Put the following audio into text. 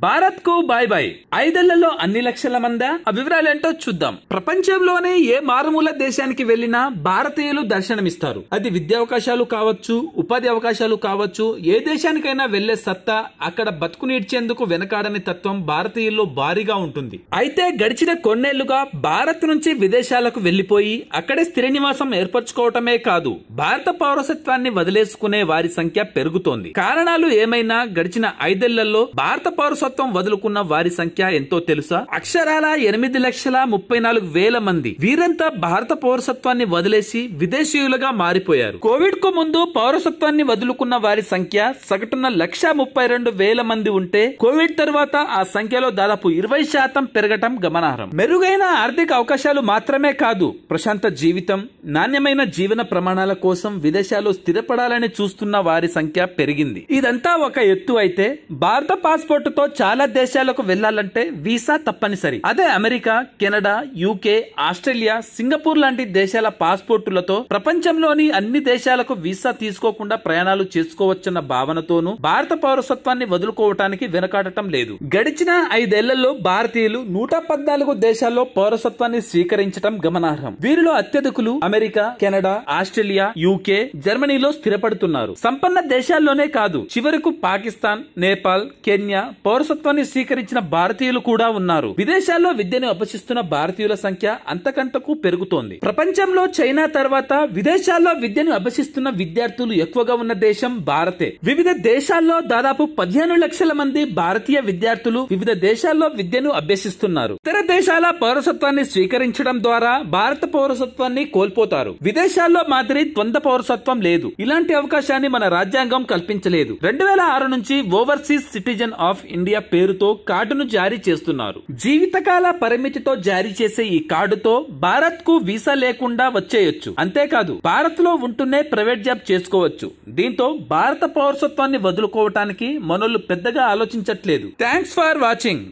భారత్ కు bye bye. 5 ఏళ్లలో అన్ని లక్షల మందా? ఆ వివరాలేంటో చూద్దాం. ప్రపంచంలోనే ఏ మారుమూల దేశానికి వెళ్లినా భారతీయులు దర్శనమిస్తారు. అది విద్యావకాశాలు కావచ్చు, ఉపాధి అవకాశాలు కావచ్చు, ఏ దేశానికైనా వెళ్లే సత్తా, అక్కడ బతుకు నీడ్చేందుకు వెనకాడని తత్వం భారతీయుల్లో భారీగా ఉంటుంది. అయితే గడిచిన కొన్నేళ్లుగా భారత్ నుంచి విదేశాలకు వెళ్లిపోయి అక్కడే స్థిర నివాసం ఏర్పరచుకోవటమే కాదు, భారత పౌరసత్వాన్ని వదిలేసుకునే వారి సంఖ్య పెరుగుతోంది. కారణాలు ఏమైనా గడిచిన 5 ఏళ్లలో భారత పౌరసత్వం వదులుకున్న వారి సంఖ్య ఎంతో తెలుసా? అక్షరాల 8,34,000 మంది. వీరంతా భారత పౌరసత్వాన్ని వదిలేసి విదేశీయులుగా మారిపోయారు. కోవిడ్ కు ముందు పౌరసత్వాన్ని వదులుకున్న వారి సంఖ్య సగటున 1,32,000 మంది ఉంటే, కోవిడ్ తర్వాత ఆ సంఖ్యలో దాదాపు 20% పెరగటం గమనార్హం. మెరుగైన ఆర్థిక అవకాశాలు మాత్రమే కాదు, ప్రశాంత జీవితం, నాణ్యమైన జీవన ప్రమాణాల కోసం విదేశాల్లో స్థిరపడాలని చూస్తున్న వారి సంఖ్య పెరిగింది. ఇదంతా ఒక ఎత్తు అయితే, భారత పాస్పోర్ట్ తో చాలా దేశాలకు వెళ్లాలంటే వీసా తప్పనిసరి. అదే America, Canada, UK, Australia, Singapore లాంటి దేశాల పాస్పోర్టులతో ప్రపంచంలోని అన్ని దేశాలకు వీసా తీసుకోకుండా ప్రయాణాలు చేసుకోవచ్చన్న భావనతోనూ భారత పౌరసత్వాన్ని వదులుకోవటానికి వెనకాడటం లేదు. గడిచిన 5 ఏళ్లలో భారతీయులు 114 దేశాల్లో పౌరసత్వాన్ని స్వీకరించడం గమనార్హం. వీరిలో అత్యధికులు అమెరికా, కెనడా, ఆస్ట్రేలియా, యూకే, జర్మనీలో స్థిరపడుతున్నారు. సంపన్న దేశాల్లోనే కాదు, చివరకు పాకిస్తాన్, నేపాల్, కెన్యా పౌరసత్వాన్ని స్వీకరించిన భారతీయులు కూడా ఉన్నారు. విదేశాల్లో విద్యను అభ్యసిస్తున్న భారతీయుల సంఖ్య అంతకంతకు పెరుగుతోంది. ప్రపంచంలో చైనా తర్వాత విదేశాల్లో విద్యను అభ్యసిస్తున్న విద్యార్థులు ఎక్కువగా ఉన్న దేశం భారతే. వివిధ దేశాల్లో దాదాపు 15 లక్షల మంది భారతీయ విద్యార్థులు వివిధ దేశాల్లో విద్యను అభ్యసిస్తున్నారు. ఇతర దేశాల పౌరసత్వాన్ని స్వీకరించడం ద్వారా భారత పౌరసత్వాన్ని కోల్పోతారు. విదేశాల్లో మాదిరి ద్వంద్వ పౌరసత్వం లేదు. ఇలాంటి అవకాశాన్ని మన రాజ్యాంగం కల్పించలేదు. 2006 నుంచి ఓవర్సీస్ సిటిజన్ ఆఫ్ ఇండియా పేరుతో కార్డును జారీ చేస్తున్నారు. జీవితకాల పరిమితితో జారీ చేసే ఈ కార్డుతో భారత్ కు వీసా లేకుండా వచ్చేయొచ్చు. అంతేకాదు, భారత్ లో ఉంటూనే ప్రైవేట్ జాబ్ చేసుకోవచ్చు. దీంతో భారత పౌరసత్వాన్ని వదులుకోవటానికి మనోళ్లు పెద్దగా ఆలోచించట్లేదు. Thanks for watching.